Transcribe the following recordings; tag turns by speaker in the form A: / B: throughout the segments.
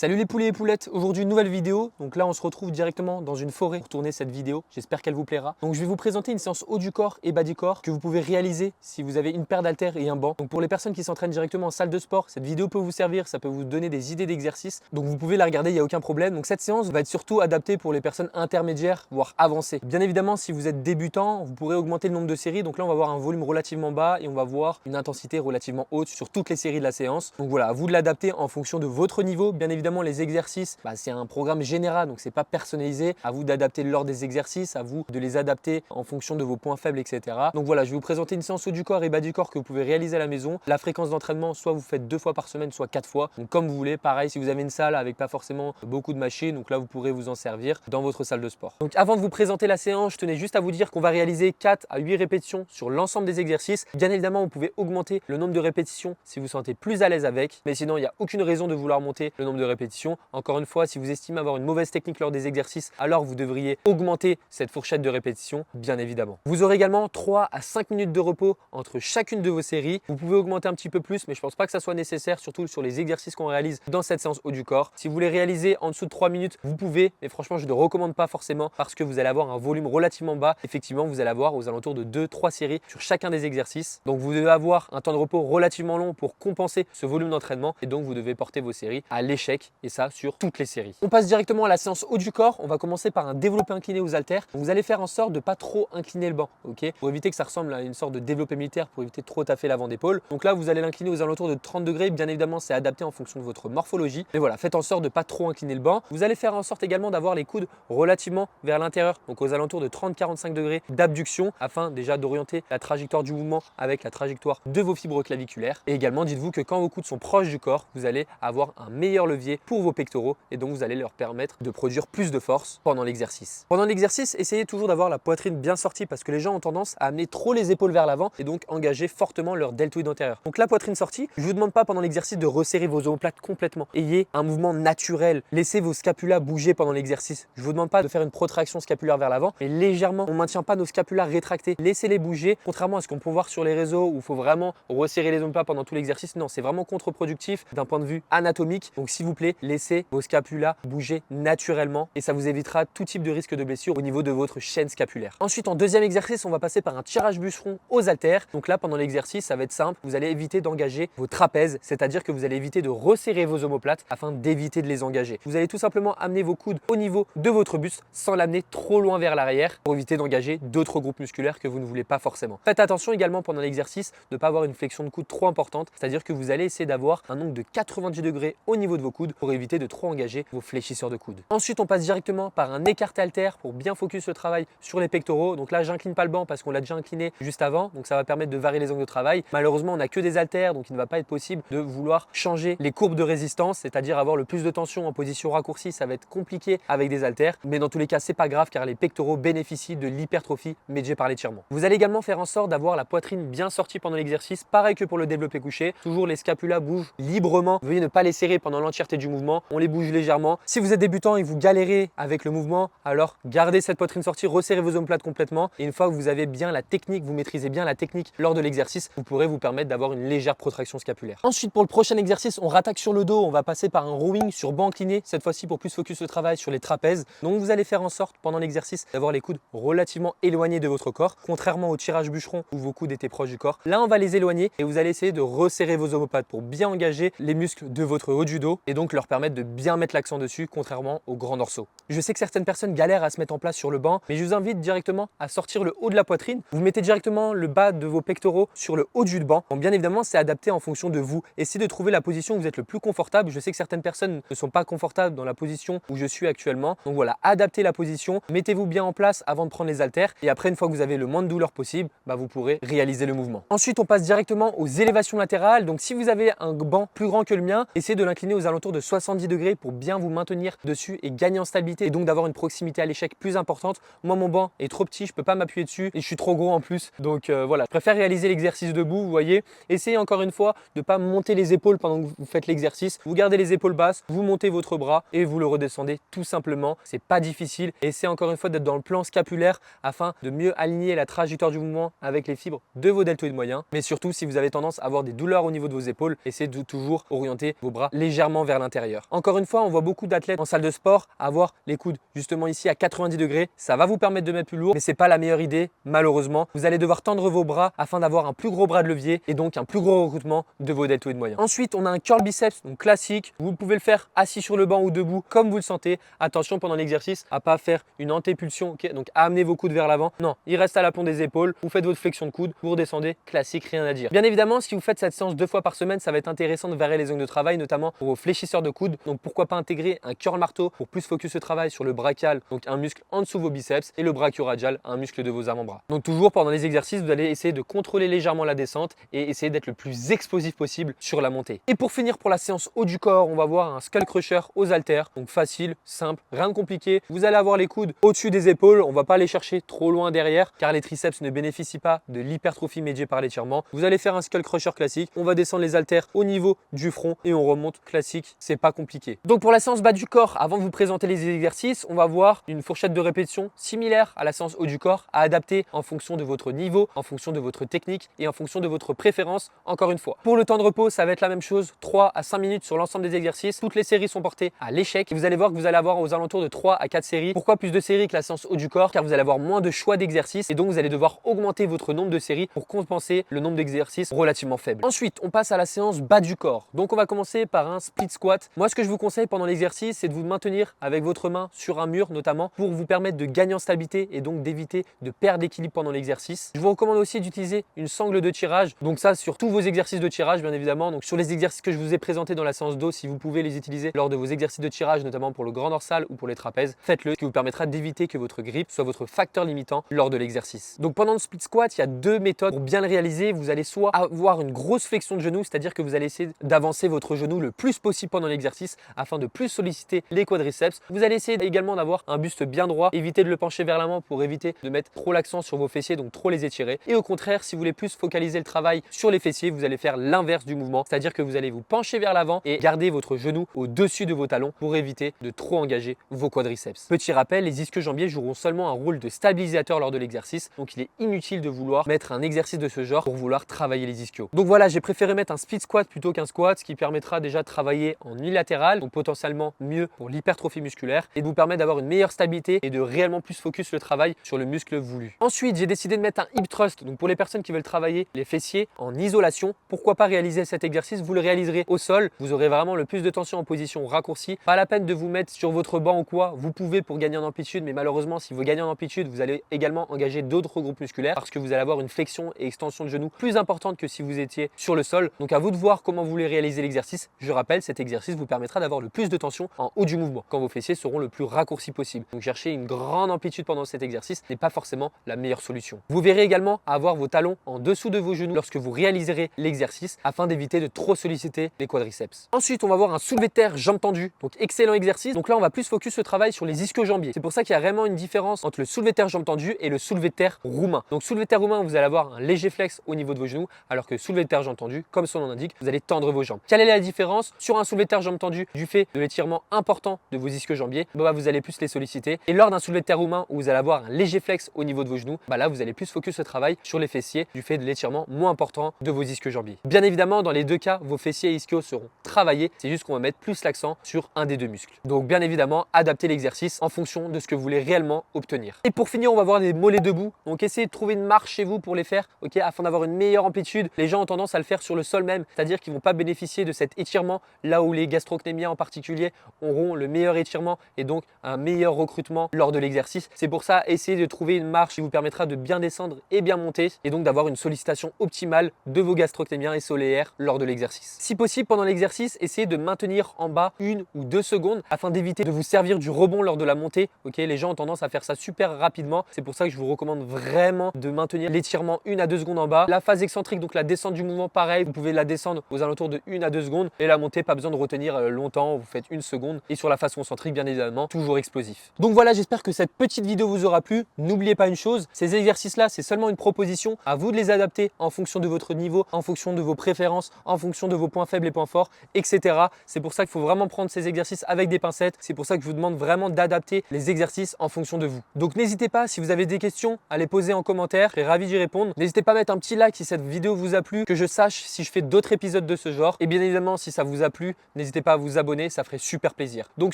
A: Salut les poulets et poulettes, aujourd'hui une nouvelle vidéo. Donc là on se retrouve directement dans une forêt pour tourner cette vidéo, j'espère qu'elle vous plaira. Donc je vais vous présenter une séance haut du corps et bas du corps que vous pouvez réaliser si vous avez une paire d'haltères et un banc. Donc pour les personnes qui s'entraînent directement en salle de sport, cette vidéo peut vous servir, ça peut vous donner des idées d'exercices. Donc vous pouvez la regarder, il n'y a aucun problème. Donc cette séance va être surtout adaptée pour les personnes intermédiaires, voire avancées. Bien évidemment si vous êtes débutant, vous pourrez augmenter le nombre de séries. Donc là on va avoir un volume relativement bas et on va voir une intensité relativement haute sur toutes les séries de la séance. Donc voilà, à vous de l'adapter en fonction de votre niveau. Bien évidemment les exercices, c'est un programme général, donc c'est pas personnalisé. À vous d'adapter l'ordre des exercices, à vous de les adapter en fonction de vos points faibles, etc. Donc voilà, je vais vous présenter une séance haut du corps et bas du corps que vous pouvez réaliser à la maison. La fréquence d'entraînement, soit vous faites 2 fois par semaine, soit 4 fois. Donc comme vous voulez, pareil, si vous avez une salle avec pas forcément beaucoup de machines, donc là vous pourrez vous en servir dans votre salle de sport. Donc avant de vous présenter la séance, je tenais juste à vous dire qu'on va réaliser 4 à 8 répétitions sur l'ensemble des exercices. Bien évidemment, vous pouvez augmenter le nombre de répétitions si vous vous sentez plus à l'aise avec, mais sinon il n'y a aucune raison de vouloir monter le nombre de répétitions. Encore une fois, si vous estimez avoir une mauvaise technique lors des exercices, alors vous devriez augmenter cette fourchette de répétition, bien évidemment. Vous aurez également 3 à 5 minutes de repos entre chacune de vos séries. Vous pouvez augmenter un petit peu plus, mais je ne pense pas que ça soit nécessaire, surtout sur les exercices qu'on réalise dans cette séance haut du corps. Si vous voulez réaliser en dessous de 3 minutes, vous pouvez, mais franchement, je ne le recommande pas forcément parce que vous allez avoir un volume relativement bas. Effectivement, vous allez avoir aux alentours de 2-3 séries sur chacun des exercices. Donc, vous devez avoir un temps de repos relativement long pour compenser ce volume d'entraînement et donc vous devez porter vos séries à l'échec et ça sur toutes les séries. On passe directement à la séance haut du corps. On va commencer par un développé incliné aux haltères. Vous allez faire en sorte de ne pas trop incliner le banc, ok, pour éviter que ça ressemble à une sorte de développé militaire, pour éviter de trop taffer l'avant d'épaule. Donc là, vous allez l'incliner aux alentours de 30 degrés. Bien évidemment, c'est adapté en fonction de votre morphologie. Mais voilà, faites en sorte de ne pas trop incliner le banc. Vous allez faire en sorte également d'avoir les coudes relativement vers l'intérieur, donc aux alentours de 30-45 degrés d'abduction, afin déjà d'orienter la trajectoire du mouvement avec la trajectoire de vos fibres claviculaires. Et également, dites-vous que quand vos coudes sont proches du corps, vous allez avoir un meilleur levier pour vos pectoraux et donc vous allez leur permettre de produire plus de force pendant l'exercice. Pendant l'exercice, essayez toujours d'avoir la poitrine bien sortie parce que les gens ont tendance à amener trop les épaules vers l'avant et donc engager fortement leur deltoïde antérieur. Donc la poitrine sortie, je ne vous demande pas pendant l'exercice de resserrer vos omoplates complètement. Ayez un mouvement naturel. Laissez vos scapulas bouger pendant l'exercice. Je ne vous demande pas de faire une protraction scapulaire vers l'avant, mais légèrement. On ne maintient pas nos scapulas rétractés. Laissez-les bouger, contrairement à ce qu'on peut voir sur les réseaux où il faut vraiment resserrer les omoplates pendant tout l'exercice. Non, c'est vraiment contre-productif d'un point de vue anatomique. Donc s'il vous plaît, laissez vos scapulas bouger naturellement et ça vous évitera tout type de risque de blessure au niveau de votre chaîne scapulaire. Ensuite, en deuxième exercice, on va passer par un tirage bûcheron aux haltères. Donc là, pendant l'exercice, ça va être simple. Vous allez éviter d'engager vos trapèzes, c'est-à-dire que vous allez éviter de resserrer vos omoplates afin d'éviter de les engager. Vous allez tout simplement amener vos coudes au niveau de votre buste sans l'amener trop loin vers l'arrière pour éviter d'engager d'autres groupes musculaires que vous ne voulez pas forcément. Faites attention également pendant l'exercice de ne pas avoir une flexion de coude trop importante, c'est-à-dire que vous allez essayer d'avoir un angle de 90 degrés au niveau de vos coudes pour éviter de trop engager vos fléchisseurs de coudes. Ensuite, on passe directement par un écarté haltère pour bien focus le travail sur les pectoraux. Donc là, j'incline pas le banc parce qu'on l'a déjà incliné juste avant, donc ça va permettre de varier les angles de travail. Malheureusement, on n'a que des haltères, donc il ne va pas être possible de vouloir changer les courbes de résistance, c'est-à-dire avoir le plus de tension en position raccourcie. Ça va être compliqué avec des haltères, mais dans tous les cas, c'est pas grave car les pectoraux bénéficient de l'hypertrophie médiée par l'étirement. Vous allez également faire en sorte d'avoir la poitrine bien sortie pendant l'exercice, pareil que pour le développé couché. Toujours les scapulas bougent librement. Veuillez ne pas les serrer pendant l'entièreté du mouvement. On les bouge légèrement. Si vous êtes débutant et vous galérez avec le mouvement, alors gardez cette poitrine sortie, resserrez vos omoplates complètement. Et une fois que vous avez bien la technique, vous maîtrisez bien la technique lors de l'exercice, vous pourrez vous permettre d'avoir une légère protraction scapulaire. Ensuite, pour le prochain exercice, on rattaque sur le dos. On va passer par un rowing sur banc incliné, cette fois-ci pour plus focus le travail sur les trapèzes. Donc vous allez faire en sorte pendant l'exercice d'avoir les coudes relativement éloignés de votre corps, contrairement au tirage bûcheron où vos coudes étaient proches du corps. Là, on va les éloigner et vous allez essayer de resserrer vos omoplates pour bien engager les muscles de votre haut du dos et donc leur permettre de bien mettre l'accent dessus, contrairement aux grands dorsaux. Je sais que certaines personnes galèrent à se mettre en place sur le banc, mais je vous invite directement à sortir le haut de la poitrine. Vous mettez directement le bas de vos pectoraux sur le haut du banc. Bon, bien évidemment, c'est adapté en fonction de vous. Essayez de trouver la position où vous êtes le plus confortable. Je sais que certaines personnes ne sont pas confortables dans la position où je suis actuellement. Donc voilà, adaptez la position, mettez-vous bien en place avant de prendre les haltères et après, une fois que vous avez le moins de douleur possible, vous pourrez réaliser le mouvement. Ensuite, on passe directement aux élévations latérales. Donc si vous avez un banc plus grand que le mien, essayez de l'incliner aux alentours de 70 degrés pour bien vous maintenir dessus et gagner en stabilité et donc d'avoir une proximité à l'échec plus importante. Moi, mon banc est trop petit, je peux pas m'appuyer dessus et je suis trop gros en plus. Donc voilà, je préfère réaliser l'exercice debout, vous voyez. Essayez encore une fois de ne pas monter les épaules pendant que vous faites l'exercice. Vous gardez les épaules basses, vous montez votre bras et vous le redescendez tout simplement. C'est pas difficile. Essayez encore une fois d'être dans le plan scapulaire afin de mieux aligner la trajectoire du mouvement avec les fibres de vos deltoïdes moyens. Mais surtout, si vous avez tendance à avoir des douleurs au niveau de vos épaules, essayez de toujours orienter vos bras légèrement vers l'intérieur l'intérieur. Encore une fois, on voit beaucoup d'athlètes en salle de sport avoir les coudes justement ici à 90 degrés. Ça va vous permettre de mettre plus lourd, mais c'est pas la meilleure idée malheureusement. Vous allez devoir tendre vos bras afin d'avoir un plus gros bras de levier et donc un plus gros recrutement de vos deltoïdes moyens. Ensuite, on a un curl biceps donc classique. Vous pouvez le faire assis sur le banc ou debout comme vous le sentez. Attention pendant l'exercice à pas faire une antépulsion, ok, donc à amener vos coudes vers l'avant. Non, il reste à l'aplomb des épaules. Vous faites votre flexion de coude, vous redescendez, classique, rien à dire. Bien évidemment, si vous faites cette séance 2 fois par semaine, ça va être intéressant de varier les angles de travail, notamment pour vos fléchisseurs de coude. Donc pourquoi pas intégrer un curl marteau pour plus focus le travail sur le brachial, donc un muscle en dessous de vos biceps, et le brachioradial, un muscle de vos avant-bras. Donc toujours pendant les exercices, vous allez essayer de contrôler légèrement la descente et essayer d'être le plus explosif possible sur la montée. Et pour finir, pour la séance haut du corps, on va voir un skull crusher aux haltères. Donc facile, simple, rien de compliqué. Vous allez avoir les coudes au-dessus des épaules. On ne va pas les chercher trop loin derrière car les triceps ne bénéficient pas de l'hypertrophie médiée par l'étirement. Vous allez faire un skull crusher classique. On va descendre les haltères au niveau du front et on remonte classique. C'est pas compliqué. Donc pour la séance bas du corps, avant de vous présenter les exercices, on va voir une fourchette de répétition similaire à la séance haut du corps à adapter en fonction de votre niveau, en fonction de votre technique et en fonction de votre préférence, encore une fois. Pour le temps de repos, ça va être la même chose, 3 à 5 minutes sur l'ensemble des exercices. Toutes les séries sont portées à l'échec. Vous allez voir que vous allez avoir aux alentours de 3 à 4 séries. Pourquoi plus de séries que la séance haut du corps? Car vous allez avoir moins de choix d'exercices et donc vous allez devoir augmenter votre nombre de séries pour compenser le nombre d'exercices relativement faible. Ensuite, on passe à la séance bas du corps. Donc on va commencer par un split squat. Moi, ce que je vous conseille pendant l'exercice, c'est de vous maintenir avec votre main sur un mur notamment pour vous permettre de gagner en stabilité et donc d'éviter de perdre d'équilibre pendant l'exercice. Je vous recommande aussi d'utiliser une sangle de tirage. Donc ça, sur tous vos exercices de tirage, bien évidemment. Donc sur les exercices que je vous ai présentés dans la séance d'eau, si vous pouvez les utiliser lors de vos exercices de tirage, notamment pour le grand dorsal ou pour les trapèzes, faites-le, ce qui vous permettra d'éviter que votre grippe soit votre facteur limitant lors de l'exercice. Donc pendant le split squat, il y a 2 méthodes pour bien le réaliser. Vous allez soit avoir une grosse flexion de genou, c'est-à-dire que vous allez essayer d'avancer votre genou le plus possible pendant l'exercice afin de plus solliciter les quadriceps. Vous allez essayer également d'avoir un buste bien droit, éviter de le pencher vers l'avant pour éviter de mettre trop l'accent sur vos fessiers, donc trop les étirer. Et au contraire, si vous voulez plus focaliser le travail sur les fessiers, vous allez faire l'inverse du mouvement, c'est-à-dire que vous allez vous pencher vers l'avant et garder votre genou au-dessus de vos talons pour éviter de trop engager vos quadriceps. Petit rappel, les ischio-jambiers joueront seulement un rôle de stabilisateur lors de l'exercice, donc il est inutile de vouloir mettre un exercice de ce genre pour vouloir travailler les ischios. Donc voilà, j'ai préféré mettre un split squat plutôt qu'un squat, ce qui permettra déjà de travailler en unilatéral, donc potentiellement mieux pour l'hypertrophie musculaire et de vous permettre d'avoir une meilleure stabilité et de réellement plus focus le travail sur le muscle voulu. Ensuite, j'ai décidé de mettre un hip thrust, donc pour les personnes qui veulent travailler les fessiers en isolation, pourquoi pas réaliser cet exercice? Vous le réaliserez au sol, vous aurez vraiment le plus de tension en position raccourcie. Pas la peine de vous mettre sur votre banc ou quoi, vous pouvez pour gagner en amplitude, mais malheureusement, si vous gagnez en amplitude, vous allez également engager d'autres groupes musculaires parce que vous allez avoir une flexion et extension de genou plus importante que si vous étiez sur le sol. Donc à vous de voir comment vous voulez réaliser l'exercice. Je rappelle, cet exercice vous permettra d'avoir le plus de tension en haut du mouvement quand vos fessiers seront le plus raccourcis possible. Donc chercher une grande amplitude pendant cet exercice n'est pas forcément la meilleure solution. Vous verrez également à avoir vos talons en dessous de vos genoux lorsque vous réaliserez l'exercice afin d'éviter de trop solliciter les quadriceps. Ensuite, on va voir un soulevé de terre jambes tendues. Donc excellent exercice. Donc là, on va plus focus le travail sur les ischio-jambiers. C'est pour ça qu'il y a vraiment une différence entre le soulevé de terre jambes tendues et le soulevé de terre roumain. Donc soulevé de terre roumain, vous allez avoir un léger flex au niveau de vos genoux, alors que soulevé de terre jambes tendues, comme son nom l'indique, vous allez tendre vos jambes. Quelle est la différence sur un soulevé de terre jambes tendues du fait de l'étirement important de vos ischio-jambiers? Vous allez plus les solliciter. Et lors d'un soulevé de terre roumain où vous allez avoir un léger flex au niveau de vos genoux, là vous allez plus focus le travail sur les fessiers du fait de l'étirement moins important de vos ischio-jambiers. Bien évidemment, dans les deux cas, vos fessiers et ischios seront travaillés. C'est juste qu'on va mettre plus l'accent sur un des deux muscles. Donc bien évidemment, adaptez l'exercice en fonction de ce que vous voulez réellement obtenir. Et pour finir, on va voir des mollets debout. Donc essayez de trouver une marche chez vous pour les faire, ok, afin d'avoir une meilleure amplitude. Les gens ont tendance à le faire sur le sol même, c'est-à-dire qu'ils ne vont pas bénéficier de cet étirement là où les gastrocnémiens en particulier auront le meilleur étirement et donc un meilleur recrutement lors de l'exercice. C'est pour ça, essayez de trouver une marche qui vous permettra de bien descendre et bien monter et donc d'avoir une sollicitation optimale de vos gastrocnémiens et solaires lors de l'exercice. Si possible, pendant l'exercice, essayez de maintenir en bas 1 ou 2 secondes afin d'éviter de vous servir du rebond lors de la montée. Ok, les gens ont tendance à faire ça super rapidement. C'est pour ça que je vous recommande vraiment de maintenir l'étirement 1 à 2 secondes en bas. La phase excentrique, donc la descente du mouvement, pareil, vous pouvez la descendre aux alentours de 1 à 2 secondes et la montée, pas besoin de retenir longtemps, vous faites 1 seconde et sur la phase concentrique, bien évidemment, toujours explosif. Donc voilà, j'espère que cette petite vidéo vous aura plu. N'oubliez pas une chose, ces exercices-là, c'est seulement une proposition. À vous de les adapter en fonction de votre niveau, en fonction de vos préférences, en fonction de vos points faibles et points forts, etc. C'est pour ça qu'il faut vraiment prendre ces exercices avec des pincettes. C'est pour ça que je vous demande vraiment d'adapter les exercices en fonction de vous. Donc n'hésitez pas, si vous avez des questions, à les poser en commentaire. Je serai ravi d'y répondre. N'hésitez pas à mettre un petit like si cette vidéo vous a plu, que je sache si je fais d'autres épisodes de ce genre. Et bien évidemment, si ça vous a plu, n'hésitez pas à vous abonner, ça ferait super plaisir. Donc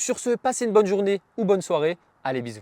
A: sur ce, passez une bonne journée ou bonne soirée. Allez, bisous.